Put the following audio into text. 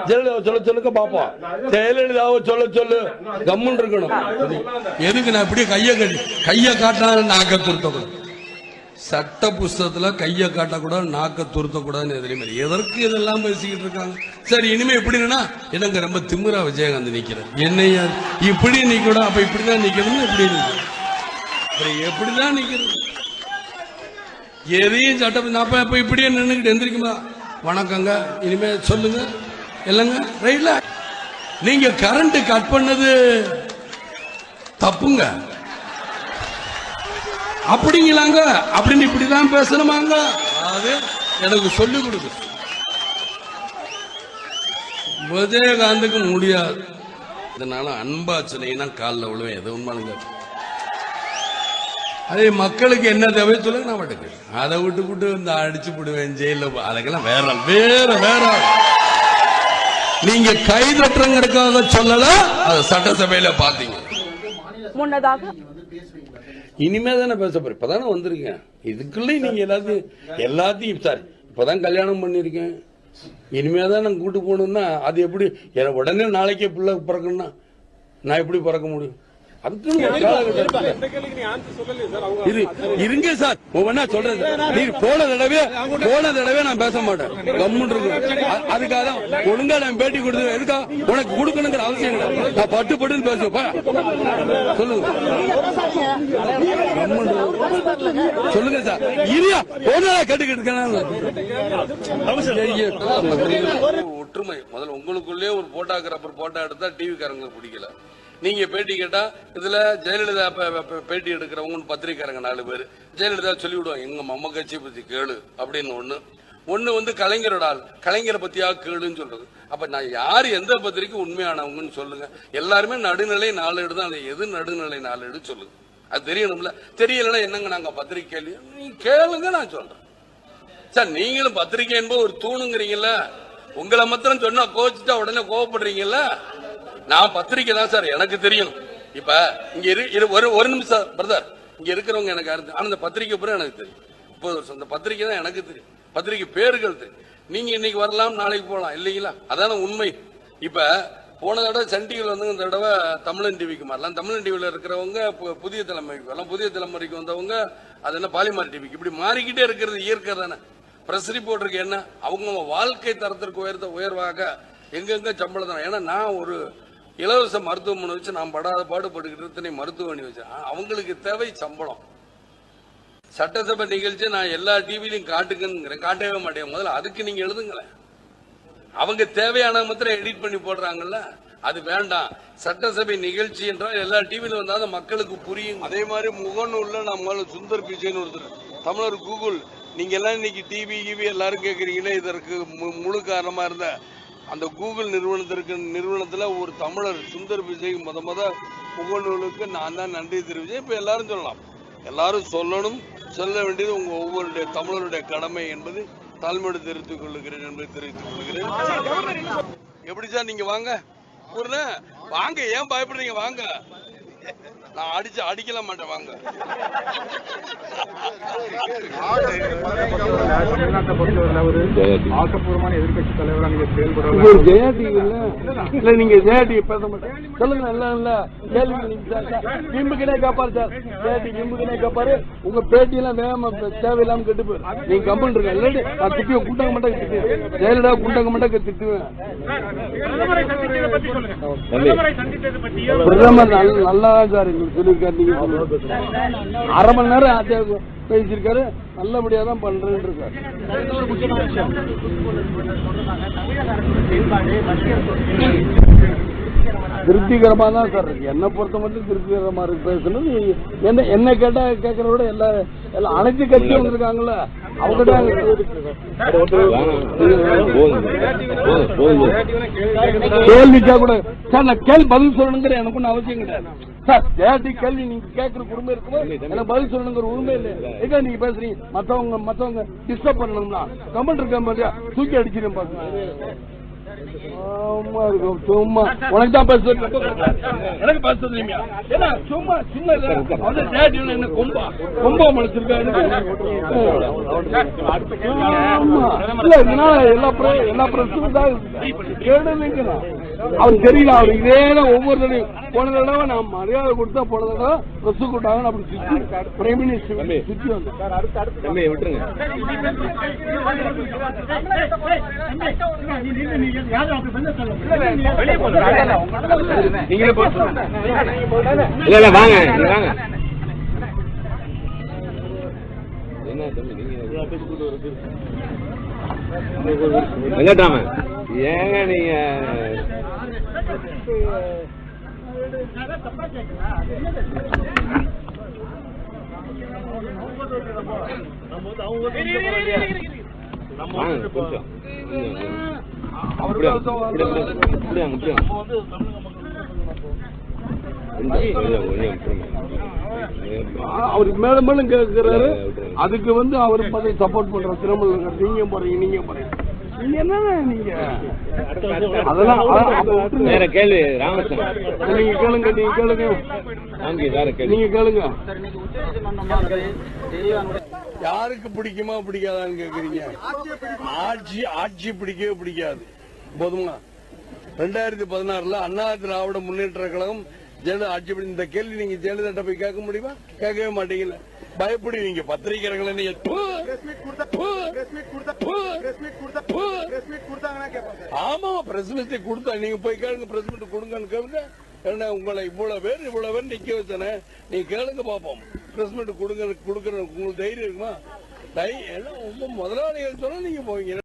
ஜெயலலிதாவை சொல்லுங்க பாப்போம். ஜெயலலிதாவை சொல்லு கம்முன்னு இருக்கணும். எதுக்கு நான் இப்படி கைய காட்டினா நாக்க துருத்தக்கூடாது, சட்ட புஸ்தகத்துல கைய காட்டக்கூடாது, நாக்க துருத்தக்கூடாதுன்னு எதிரி எதற்கு இதெல்லாம் பேசிக்கிட்டு இருக்காங்க. சரி, இனிமே எப்படின்னா எனக்கு ரொம்ப திமிரா விஜயகாந்த் நிக்கிறார். என்னையா இப்படி நிக்கணும், அப்ப இப்படிதான் நிக்கணும்னு இப்படி எப்படிதான் நிக்கிறது? எதையும் சட்டம் அப்ப இப்படியே நின்றுக்கிட்டு எந்திரிக்குமா, வணக்கங்க இனிமே சொல்லுங்க இல்லங்க ரைட்ல. நீங்க கரண்ட் கட் பண்ணது தப்புங்க அப்படிங்களாங்க, அப்படின்னு இப்படிதான் பேசணுமாங்க? அது எனக்கு சொல்லிக் கொடுக்கு. விஜயகாந்துக்கு முடியாது. இதனால அன்பா சொன்னீங்கன்னா காலில் விழுவேன். எது உண்மைங்க. அதே மக்களுக்கு என்ன தேவை சொல்லுங்க, நான் பாட்டுக்கு அதை விட்டு இந்த அடிச்சு போடுவேன் ஜெயில. அதுக்கெல்லாம் வேற வேற வேற நீங்க கை தட்டுறங்கிறதுக்காக சொல்லல, அது சட்டசபையில பாத்தீங்க. முன்னதாக இனிமே தானே பேச போறேன். இப்பதானே வந்திருக்கேன். இதுக்குள்ள நீங்க எல்லாத்தையும் சார் இப்பதான் கல்யாணம் பண்ணிருக்கேன். இனிமே தான் நான் கூட்டு போகணும்னா அது எப்படி? உடனே நாளைக்கே பிள்ளை பிறக்கணும்னா நான் எப்படி பிறக்க முடியும்? இருங்க சார், ஒவ்வொன்னா சொல்றேன். நீ போன தடவை நான் பேச மாட்டேன், கம்முன்னு இருக்கும். அதுக்காக ஒழுங்கா நான் பேட்டி கொடுத்து எதுக்கா உனக்கு கொடுக்கணுங்கிற அவசியம் இல்லை. நான் பட்டுன்னு பேசுவேன். சொல்லுங்க சொல்லுங்க சார். இரியா போனா கேட்டுக்கிட்டு ஒற்றுமை. முதல்ல உங்களுக்குள்ளே ஒரு போட்டோகிராஃபர் போட்டோ எடுத்தா டிவி காரங்களுக்கு பிடிக்கல. நீங்க பேட்டி கேட்டா இதுல ஜெயலலிதா பேட்டி எடுக்கிறவங்க பத்திரிக்காரங்க 4 பேர் ஜெயலலிதா சொல்லி விடுவாங்க, எங்க மம்ம கட்சியை பத்தி கேளு அப்படின்னு. ஒண்ணு வந்து கலைஞரோட ஆள், கலைஞரை பத்தியா கேளுன்னு சொல்றது. அப்ப நான் யாரு எந்த பத்திரிக்கை உண்மையானவங்கன்னு சொல்லுங்க. எல்லாருமே நடுநிலை 4 தான். அது எது நடுநிலை 4 சொல்லுங்க. அது தெரியணும்ல. தெரியலன்னா என்னங்க நாங்க பத்திரிக்கை கேள்வி நீ கேளுங்க, நான் சொல்றேன். சார் நீங்களும் பத்திரிக்கை என்பது ஒரு தூணுங்கிறீங்கல்ல. உங்களை மாத்திரம் சொன்னா கோச்சிட்டா உடனே கோவப்படுறீங்கல்ல. நான் பத்திரிக்கை தான் சார், எனக்கு தெரியும். இப்ப இங்க ஒரு நிமிஷம் பிரதர், இங்க இருக்கிறவங்க எனக்கு ஆனா இந்த பத்திரிக்கை பூரா எனக்கு தெரியும். 30 வருஷம் இந்த பத்திரிக்கை தான் எனக்கு தெரியும். பத்திரிக்கை பேர்கள் தெரியும். நீங்க இன்னைக்கு வரலாம், நாளைக்கு போகலாம் இல்லைங்களா? அதான உண்மை. இப்ப போன தடவை சன் டிவியில் வந்து இந்த தடவை தமிழன் டிவிக்கு மாறலாம். தமிழன் டிவியில் இருக்கிறவங்க புதிய தலைமுறைக்கு வரலாம். புதிய தலைமுறைக்கு வந்தவங்க அது என்ன பாலிமார் டிவிக்கு. இப்படி மாறிக்கிட்டே இருக்கிறது இயற்கை தானே. பிரஸ் ரிப்போர்ட்டருக்கு என்ன அவங்க வாழ்க்கை தரத்திற்கு உயர்வாக எங்கெங்க சம்பளம் தானே. ஏன்னா நான் ஒரு இலவச மருத்துவமனை வச்சு நான் படாத பாடுபட்டுக்கிட்டு மருத்துவமனை வச்சேன். அவங்களுக்கு தேவை சம்பளம். சட்டசபை நிகழ்ச்சி நான் எல்லா டிவிலையும் காட்டுங்கிறேன், காட்டவே மாட்டேன். முதல்ல அதுக்கு நீங்க எழுதுங்களேன். அவங்க தேவையான மாத்திரம் எடிட் பண்ணி போடுறாங்கல்ல, அது வேண்டாம். சட்டசபை நிகழ்ச்சி என்றால் எல்லா டிவியில வந்தாலும் மக்களுக்கு புரியும். அதே மாதிரி முகநூல்ல நம்ம சுந்தர் பிச்சைன்னு ஒருத்தர் தமிழர் கூகுள், நீங்க எல்லாம் இன்னைக்கு டிவி எல்லாரும் கேட்கறீங்களே, இதற்கு முழு காரணமா இருந்த அந்த கூகுள் நிறுவனத்துல ஒரு தமிழர் சுந்தர் பிச்சை முத முகநூலுக்கு நான் தான் நன்றி தெரிவிச்சேன். இப்ப எல்லாரும் சொல்லலாம், எல்லாரும் சொல்லணும். சொல்ல வேண்டியது உங்க ஒவ்வொருடைய தமிழருடைய கடமை என்பது தாழ்மையோடு தெரிவித்துக் கொள்ளுகிறேன் என்பதை தெரிவித்துக் கொள்ளுகிறேன். எப்படி சார் நீங்க வாங்க, வாங்க, ஏன் பயப்படுறீங்க? வாங்க, நான் அடிக்கல மாட்டேன். வாங்க. ஆக்கப்பூர்வமான எதிர்கட்சி தலைவராக நீங்க செயல்படுற நீங்க ஜெயடி பேச மாட்டேன். சொல்லுங்க. இல்ல கேள்வி விம்புக்கினே காப்பாரு சார். ஜெயடி விம்புக்கினே காப்பாரு. உங்க பேட்டி எல்லாம் வேகமா தேவையில்லாம கெட்டு போயிரு. நீங்க கம்பல் இருக்க இல்லாட்டி நான் திட்டுவேன். குண்டங்க மட்டும் திட்டுவேன். ஜெயலலிதா குண்டங்க மட்டும் திட்டுவேன். பிரதமர் நல்லாதான் சார் சொல்லியிருக்காரு. அரை மணி நேரம் பேசியிருக்காரு. நல்லபடியா தான் பண்றேன்னு இருக்காரு. திருப்திகரமா தான் சார் இருக்கு. என்ன பொறுத்த மட்டும் திருப்திகரமா இருக்கு. பேசணும் என்ன கேட்டா கேட்கறத விட எல்லாம் அனைத்து கட்சியும் இருக்காங்கல்ல, அவங்ககிட்ட கேள்விக்கா கூட சார் நான் கேள்வி பதில் சொல்லணுங்கிற எனக்கு ஒன்றும் அவசியம் கிடையாது சார். ஜெயடி கேள்வி நீங்க கேட்கற உரிமை இருக்கும்போது எனக்கு பதில் சொல்லணுங்கிற உரிமை இல்லை. எங்க நீங்க பேசுறீங்க? மத்தவங்க டிஸ்டர்ப் பண்ணணும்னா கமெண்ட் இருக்க மாதிரியா தூக்கி அடிச்சிருக்கேன் பாருங்க. சும்மா இருக்கும் சும்மா உனக்கு தான் பேச எனக்கு பேச தெரியுமா ஏன்னா சும்மா சின்ன என்ன கொம்பா கொம்பா மனுச்சிருக்காரு இல்ல இதனால எல்லா பிரச்சனையும் தான் கேடுங்கிறான் அவர் தெரியல அவர் இதே ஒவ்வொரு தடவையும் போன தடவை நான் மரியாதை கொடுத்தா போன தடவை பிரஸ் கூட்டாங்கன்னு அப்படி சுத்தி பிரைம் மினிஸ்டர் சுத்தி வந்தேன் விட்டுருங்க இல்ல வாங்க வாங்க என்ன வெங்கட்ராம ஏங்க நீங்க அவர் மேலும் மேலும் கேட்கிறாரு அதுக்கு அவர் பதில் சப்போர்ட் பண்ற திருமல் நீங்க போறீங்க நீங்க என்ன நீங்க அதெல்லாம் வேற கேள்வி ராமச்சந்திரன் நீங்க கேளுங்க நீங்க கேளுங்க யாருக்கு பிடிக்குமா பிடிக்காதான்னு கேக்குறீங்க ஆட்சி பிடிக்கவே பிடிக்காது போதுமா 2016 அண்ணா திராவிட முன்னேற்ற கழகம் ஜெயலலிதா ஆட்சி இந்த கேள்வி நீங்க ஜெயலலிதா போய் கேட்க முடியுமா கேட்கவே மாட்டீங்கல்ல பயப்படுவீங்க பத்திரிகையாளர்களை நீங்க ஆமா பிரஸ் மீட் கொடுத்தா நீங்க போய் கேளுங்க பிரஸ் மீட் கொடுங்கன்னு கேளுங்க என்ன உங்களை இவ்வளவு பேர் நிக்க வச்சனே நீங்க கேளுங்க பாப்போம் பிரஸ் மீட் கொடுங்க உங்களுக்கு தைரியம் இருக்குமா முதலாளிகள் சொன்னா நீங்க போவீங்க